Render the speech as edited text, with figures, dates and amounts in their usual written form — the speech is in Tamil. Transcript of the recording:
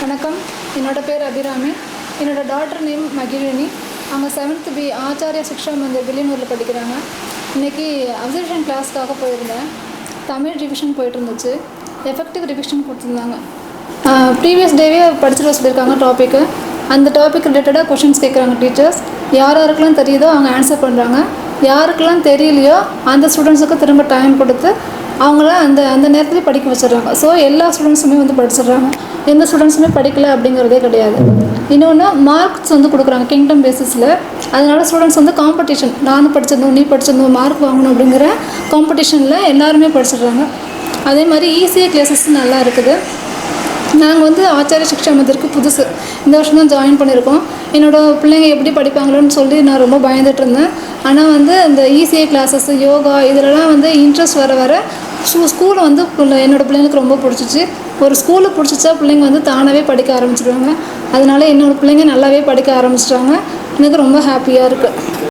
வணக்கம். என்னோடய பேர் அபிராமி. என்னோடய டாட்டர் நேம் மகிழினி. அவங்க 7th B ஆச்சாரியா சிக்ஷா மந்திர் வில்லியனூரில் படிக்கிறாங்க. இன்றைக்கி அப்சர்வேஷன் கிளாஸ்க்காக போயிருந்தேன். தமிழ் ரிவிஷன் போயிட்டு இருந்துச்சு. எஃபெக்டிவ் ரிவிஷன் கொடுத்துருந்தாங்க. ப்ரீவியஸ் டேவே படிச்சுட்டு சொல்லியிருக்காங்க டாப்பிக்கு. அந்த டாபிக் ரிலேட்டடாக கொஷின்ஸ் கேட்குறாங்க டீச்சர்ஸ். யாருக்கெல்லாம் தெரியுதோ அவங்க ஆன்சர் பண்ணுறாங்க. யாருக்கெல்லாம் தெரியலையோ அந்த ஸ்டூடெண்ட்ஸுக்கு திரும்ப டைம் கொடுத்து அவங்கள அந்த நேரத்தில் படிக்க வச்சிடுறாங்க. ஸோ எல்லா ஸ்டூடெண்ட்ஸுமே படிச்சிடுறாங்க. எந்த ஸ்டூடெண்ட்ஸுமே படிக்கலை அப்படிங்கிறதே கிடையாது. இன்னொன்று மார்க்ஸ் கொடுக்குறாங்க கிங்டம் பேசிஸில். அதனால் ஸ்டூடெண்ட்ஸ் காம்படிஷன், நான் படிச்சிருந்தோம் நீ படிச்சிருந்தோம் மார்க் வாங்கணும் அப்படிங்கிற காம்படிஷனில் எல்லாருமே படிச்சிடுறாங்க. அதே மாதிரி ஈஸியாக கிளாஸஸ் நல்லா இருக்குது. நாங்கள் ஆச்சாரிய சிக்ஷா மந்திருக்கு புதுசு இந்த வருஷம் தான் ஜாயின் பண்ணியிருக்கோம். என்னோடய பிள்ளைங்க எப்படி படிப்பாங்களோன்னு சொல்லி நான் ரொம்ப பயந்துட்டு இருந்தேன். ஆனால் இந்த ஈஸியாக கிளாஸஸ், யோகா இதிலலாம் இன்ட்ரெஸ்ட் வர ஸ்கூலை என்னோடய பிள்ளைங்களுக்கு ரொம்ப பிடிச்சிச்சு. ஒரு ஸ்கூலை பிடிச்சிச்சா பிள்ளைங்க தானாகவே படிக்க ஆரம்பிச்சிடுவாங்க. அதனால என்னோடய பிள்ளைங்க நல்லாவே படிக்க ஆரம்பிச்சிட்டாங்க. எனக்கு ரொம்ப ஹாப்பியாக இருக்குது.